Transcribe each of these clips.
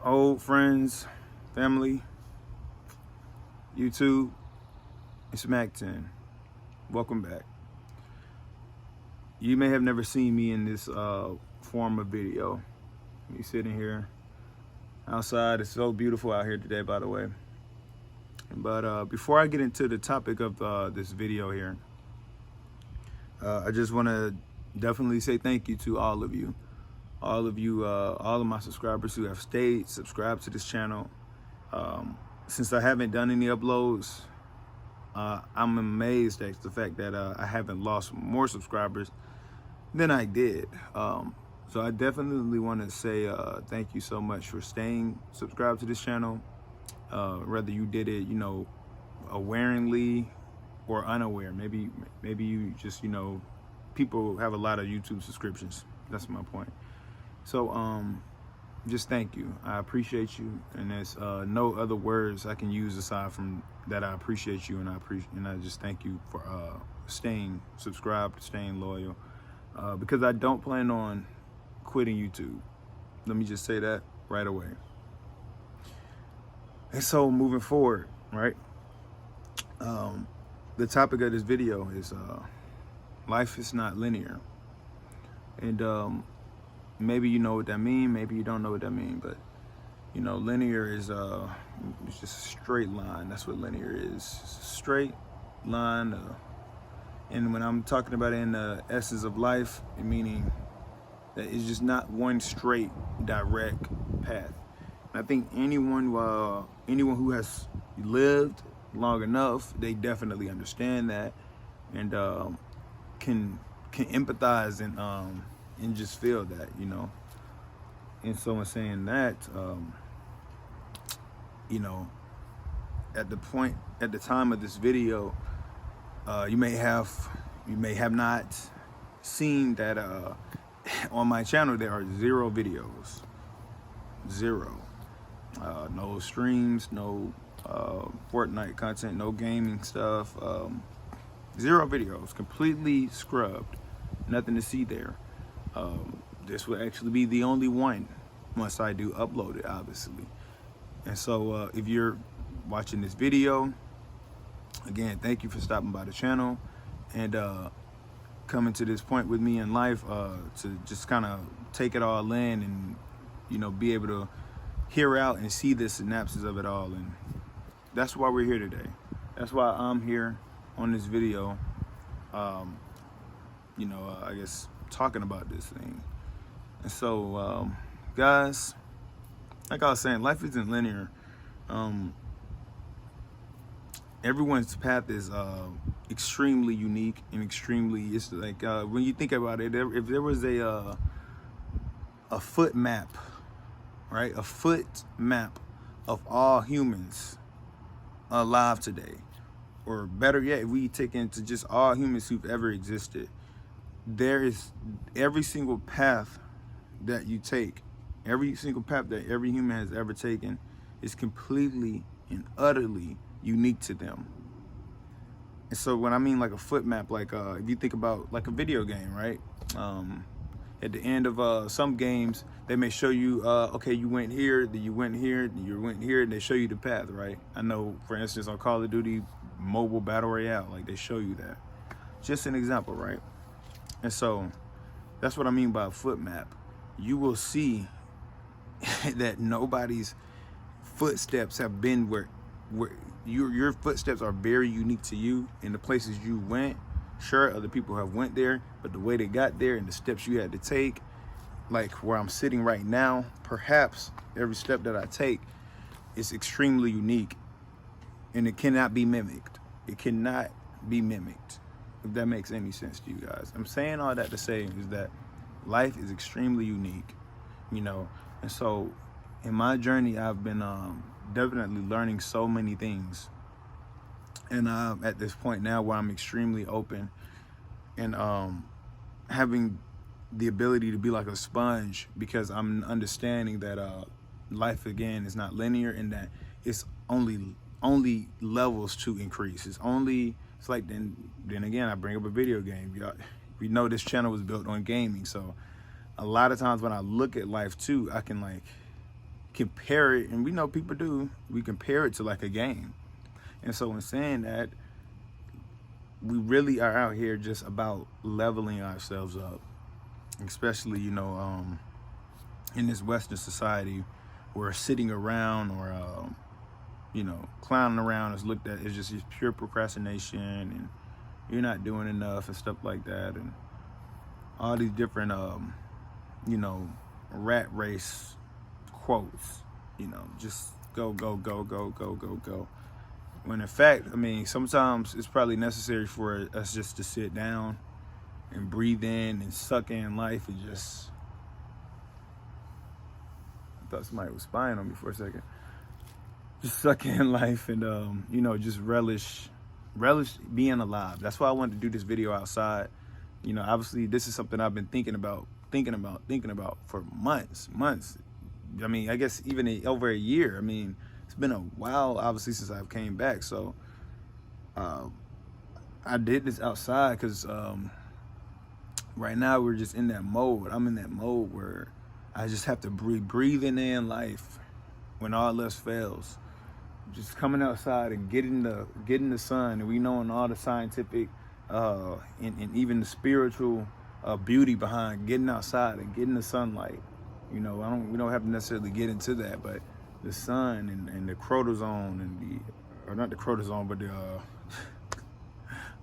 Old friends, family, YouTube, it's Mac 10. Welcome back. You may have never seen me in this form of video. Me sitting here outside. It's so beautiful out here today, by the way. But before I get into the topic of this video here, I just want to definitely say thank you to all of you, all of my subscribers who have stayed subscribed to this channel. Since I haven't done any uploads, I'm amazed at the fact that I haven't lost more subscribers than I did. So I definitely want to say thank you so much for staying subscribed to this channel. Whether you did it, awareingly or unaware. Maybe you just, people have a lot of YouTube subscriptions. That's my point. So just thank you. I appreciate you, and there's no other words I can use aside from that. I appreciate you, and I just thank you for staying subscribed, staying loyal, because I don't plan on quitting YouTube. Let me just say that right away. And so moving forward, right? The topic of this video is life is not linear, and maybe you know what that means, maybe you don't know what that means, but linear is it's just a straight line. That's what linear is. It's a straight line, and when I'm talking about it in the essence of life, meaning that it's just not one straight direct path. And I think anyone who has lived long enough, they definitely understand that, and can empathize and just feel that, And so in saying that, at the time of this video, you may have not seen that on my channel there are 0 videos, 0, no streams, no Fortnite content, no gaming stuff, 0 videos, completely scrubbed, nothing to see there. This will actually be the only one once I do upload it, obviously. And so if you're watching this video, again, thank you for stopping by the channel and coming to this point with me in life, to just kind of take it all in and be able to hear out and see the synapses of it all. And that's why we're here today. That's why I'm here on this video, I guess talking about this thing. And so guys, like I was saying, life isn't linear. Everyone's path is extremely unique and it's like when you think about it, if there was a foot map, right, a foot map of all humans alive today, or better yet, if we take into just all humans who've ever existed, there is every single path that you take, every single path that every human has ever taken is completely and utterly unique to them. And so when I mean like a foot map, like if you think about like a video game, right? At the end of some games, they may show you, okay, you went here, then you went here, then you went here, and they show you the path, right? I know, for instance, on Call of Duty Mobile Battle Royale, like they show you that. Just an example, right? And so that's what I mean by a foot map. You will see that nobody's footsteps have been where your footsteps are very unique to you in the places you went. Sure, other people have went there, but the way they got there and the steps you had to take, like where I'm sitting right now, perhaps every step that I take is extremely unique, and it cannot be mimicked. It cannot be mimicked, if that makes any sense to you guys. I'm saying all that to say is that life is extremely unique, and so in my journey, I've been definitely learning so many things. And at this point now where I'm extremely open and having the ability to be like a sponge, because I'm understanding that life, again, is not linear, and that it's only levels to increase. It's like, then again, I bring up a video game. We know this channel was built on gaming, so a lot of times when I look at life too, I can like compare it, and we know people do, we compare it to like a game. And so in saying that, we really are out here just about leveling ourselves up, especially, you know, in this Western society where sitting around or, you know, clowning around is looked at as just pure procrastination, and you're not doing enough and stuff like that. And all these different, you know, rat race quotes, you know, just go, go, go, go, go, go, go. When in fact, I mean, sometimes it's probably necessary for us just to sit down and breathe in and suck in life and just, I thought somebody was spying on me for a second. Just suck in life and, you know, just relish being alive. That's why I wanted to do this video outside. You know, obviously this is something I've been thinking about for months. I mean, I guess even over a year. I mean, it's been a while, obviously, since I've came back. So I did this outside because right now we're just in that mode. I'm in that mode where I just have to breathing in life when all else fails. Just coming outside and getting the sun, and we knowing all the scientific and even the spiritual beauty behind getting outside and getting the sunlight. You know, we don't have to necessarily get into that, but the sun and the crotozone and or not the crotozone, but the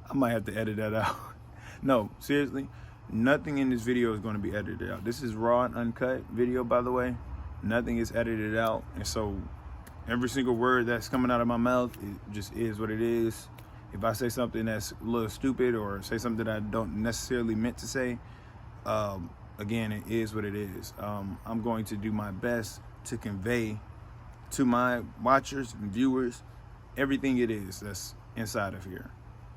I might have to edit that out. No, seriously, nothing in this video is going to be edited out. This is raw and uncut video, by the way. Nothing is edited out, and so every single word that's coming out of my mouth, it just is what it is. If I say something that's a little stupid or say something that I don't necessarily meant to say, again, it is what it is. I'm going to do my best to convey to my watchers and viewers everything it is that's inside of here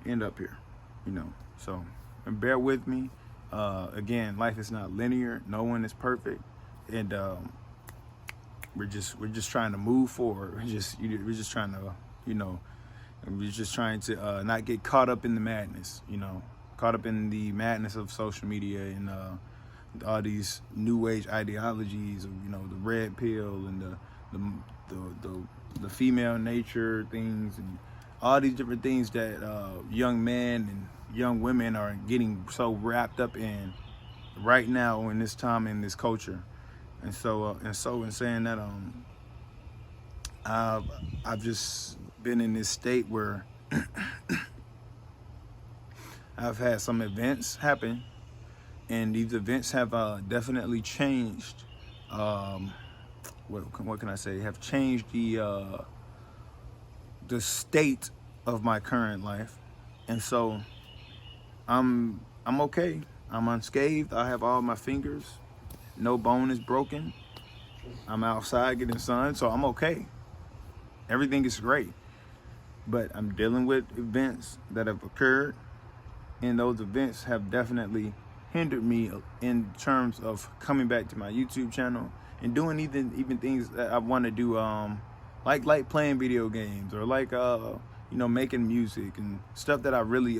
and up here, you know. So bear with me. Again, life is not linear. No one is perfect, and we're just trying to move forward. We're just trying to, you know, we're just trying to not get caught up in the madness, you know, caught up in the madness of social media and all these new age ideologies of, you know, the red pill and the female nature things and all these different things that young men and young women are getting so wrapped up in right now in this time in this culture. And so in saying that, I've just been in this state where I've had some events happen, and these events have definitely changed. What can I say? Have changed the state of my current life, and so I'm okay. I'm unscathed. I have all my fingers. No bone is broken. I'm outside getting sun, so I'm okay. Everything is great. But I'm dealing with events that have occurred, and those events have definitely hindered me in terms of coming back to my YouTube channel and doing even things that I want to do, like playing video games or like you know, making music and stuff that I really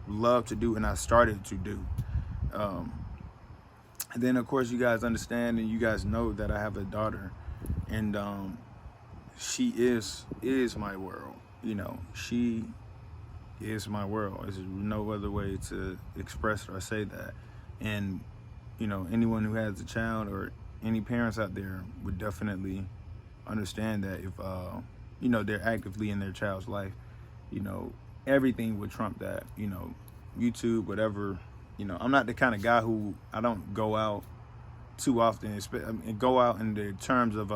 love to do and I started to do. And then of course you guys understand and you guys know that I have a daughter, and she is my world. You know, she is my world. There's no other way to express or say that. And you know, anyone who has a child or any parents out there would definitely understand that if you know, they're actively in their child's life, you know, everything would trump that. You know, YouTube, whatever. You know, I'm not the kind of guy who, I don't go out too often and go out in the terms of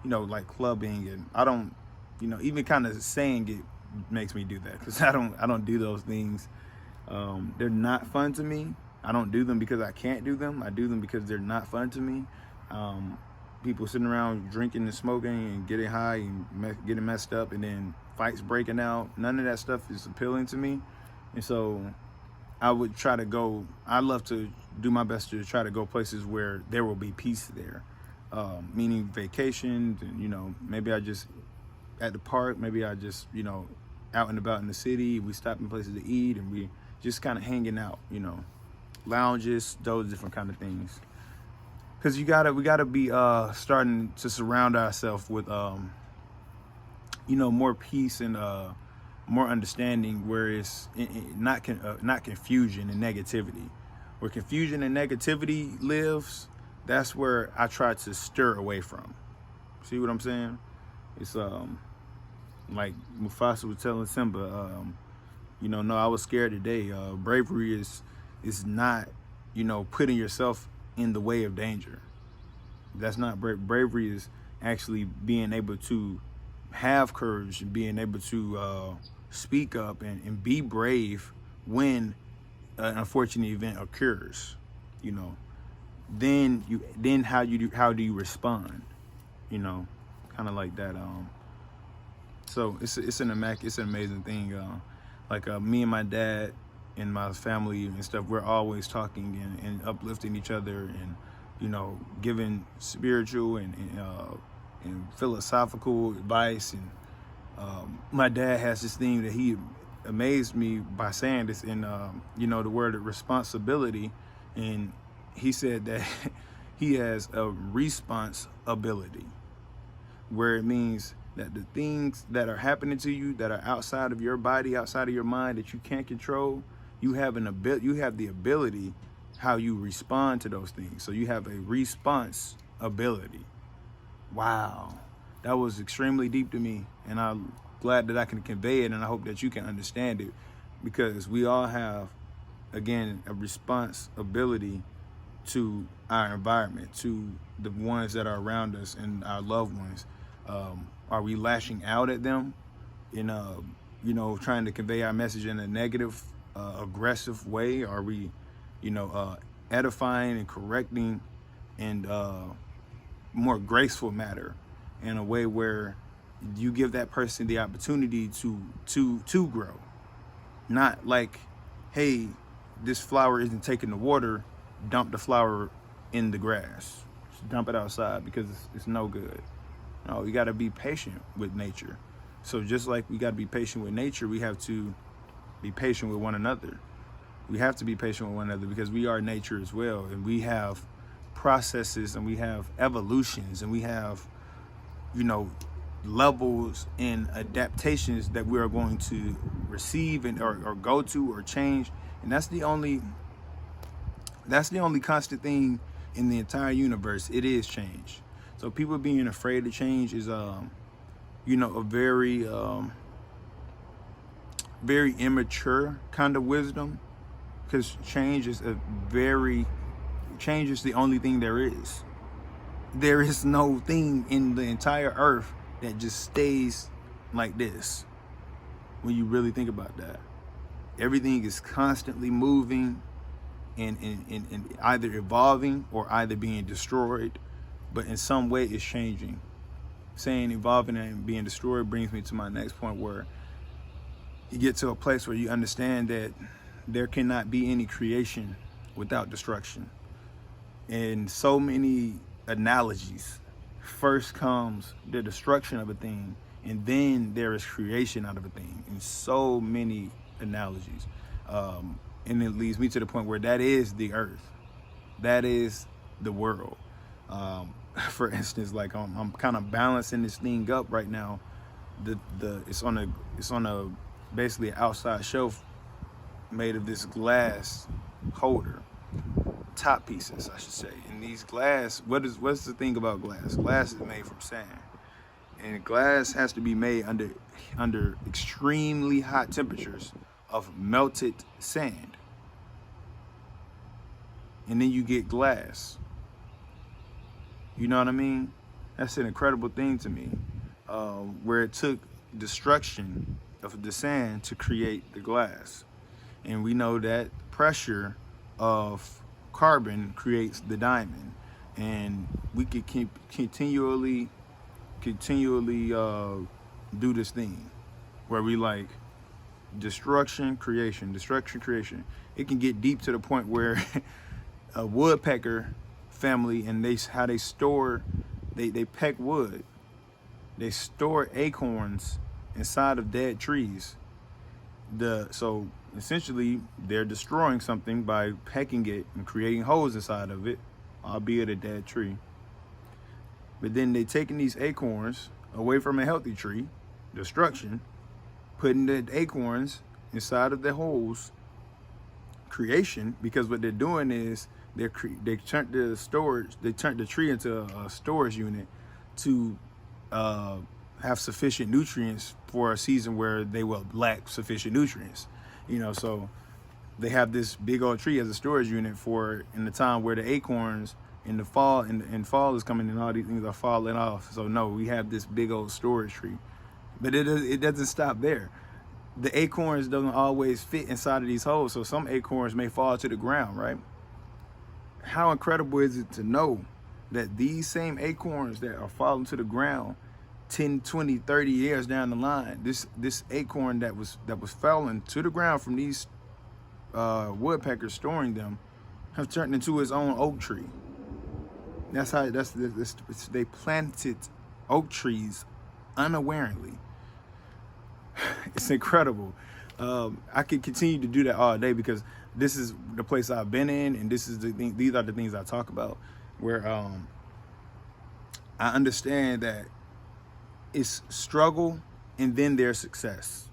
you know, like clubbing, and I don't, you know, even kind of saying it makes me do that because I don't do those things. They're not fun to me. I don't do them because I can't do them. I do them because they're not fun to me. People sitting around drinking and smoking and getting high and getting messed up, and then fights breaking out. None of that stuff is appealing to me. And so I would try to go, I love to do my best to try to go places where there will be peace there. Meaning vacations, and, you know, maybe I just at the park, maybe I just, you know, out and about in the city. We stop in places to eat, and we just kind of hanging out, you know, lounges, those different kind of things. because we gotta be starting to surround ourselves with more peace and more understanding, where it's not confusion and negativity. Where confusion and negativity lives, that's where I try to stir away from. See what I'm saying? It's like Mufasa was telling Simba, no, I was scared today. Bravery is not, putting yourself in the way of danger. That's not bravery. Is actually being able to have courage and being able to speak up and be brave when an unfortunate event occurs. Then how do you respond? Kind of like that. So it's an amazing thing. Me and my dad and my family and stuff, we're always talking and uplifting each other, and giving spiritual and philosophical advice. And my dad has this thing that he amazed me by saying this in the word responsibility, and he said that he has a responsibility, where it means that the things that are happening to you that are outside of your body, outside of your mind, that you can't control, you have the ability how you respond to those things. So you have a response ability. Wow, that was extremely deep to me, and I'm glad that I can convey it, and I hope that you can understand it, because we all have, again, a responsibility to our environment, to the ones that are around us and our loved ones. Are we lashing out at them in trying to convey our message in a negative, aggressive way? Are we, edifying and correcting in more graceful matter, in a way where you give that person the opportunity to grow? Not like, hey, this flower isn't taking the water, dump the flower in the grass, just dump it outside because it's no good. No, you got to be patient with nature. So just like we got to be patient with nature, we have to be patient with one another. We have to be patient with one another, because we are nature as well, and we have processes, and we have evolutions, and we have levels and adaptations that we are going to receive and or go to or change. And that's the only constant thing in the entire universe. It is change. So people being afraid of change is a very very immature kind of wisdom, because change is the only thing there is. There is no thing in the entire earth that just stays like this. When you really think about that, everything is constantly moving and either evolving or either being destroyed, but in some way it's changing. Saying evolving and being destroyed brings me to my next point, where you get to a place where you understand that there cannot be any creation without destruction. In so many analogies, first comes the destruction of a thing, and then there is creation out of a thing, in so many analogies. And it leads me to the point where that is the earth, that is the world. For instance, like I'm kind of balancing this thing up right now. It's on a basically outside shelf made of this glass holder, top pieces, I should say. And these glass, what's the thing about glass? Glass is made from sand, and glass has to be made under extremely hot temperatures of melted sand, and then you get glass. You know what I mean? That's an incredible thing to me, where it took destruction of the sand to create the glass. And we know that pressure of carbon creates the diamond. And we could keep continually do this thing where we like destruction, creation. It can get deep to the point where a woodpecker family, and they peck wood. They store acorns inside of dead trees. So essentially they're destroying something by pecking it and creating holes inside of it albeit a dead tree. But then they taking these acorns away from a healthy tree, destruction, putting the acorns inside of the holes, creation, because what they're doing is they turned the tree into a storage unit to have sufficient nutrients for a season where they will lack sufficient nutrients. So they have this big old tree as a storage unit for in the time where the acorns in the fall and fall is coming and all these things are falling off. So no, we have this big old storage tree, but it doesn't stop there. The acorns don't always fit inside of these holes, so some acorns may fall to the ground, right? How incredible is it to know that these same acorns that are falling to the ground 10, 20, 30 years down the line, this acorn that was falling to the ground from these woodpeckers storing them, have turned into its own oak tree. They planted oak trees unawarely. It's incredible. I could continue to do that all day because this is the place I've been in, and these are the things I talk about, where I understand that it's struggle and then there's success,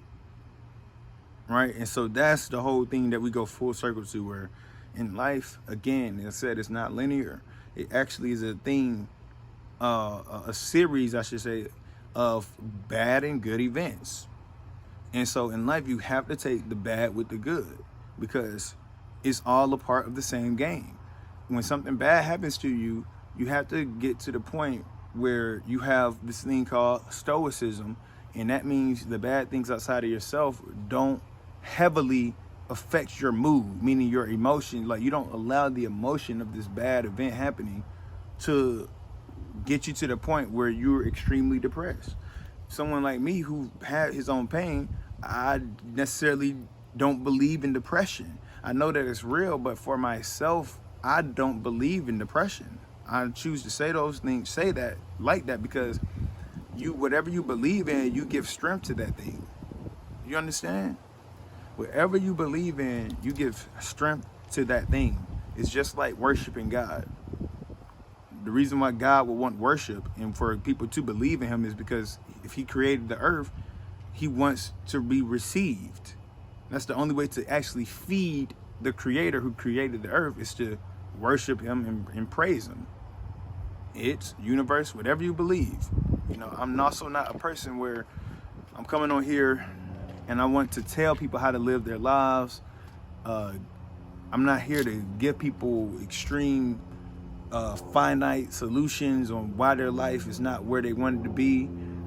right? And so that's the whole thing that we go full circle to, where in life, again, as I said, it's not linear. It actually is a thing, a series, I should say, of bad and good events. And so in life, you have to take the bad with the good, because it's all a part of the same game. When something bad happens to you, you have to get to the point where you have this thing called stoicism, and that means the bad things outside of yourself don't heavily affect your mood, meaning your emotion. Like, you don't allow the emotion of this bad event happening to get you to the point where you're extremely depressed. Someone like me who had his own pain, I necessarily don't believe in depression. I know that it's real, but for myself, I don't believe in depression. I choose to say those things, say that like that, because whatever you believe in, you give strength to that thing. You understand? Whatever you believe in, you give strength to that thing. It's just like worshiping God. The reason why God would want worship and for people to believe in him is because if he created the earth, he wants to be received. That's the only way to actually feed the creator who created the earth, is to worship him and praise him. It's universe, whatever you believe. I'm also not a person where I'm coming on here and I want to tell people how to live their lives. I'm not here to give people extreme finite solutions on why their life is not where they want it to be.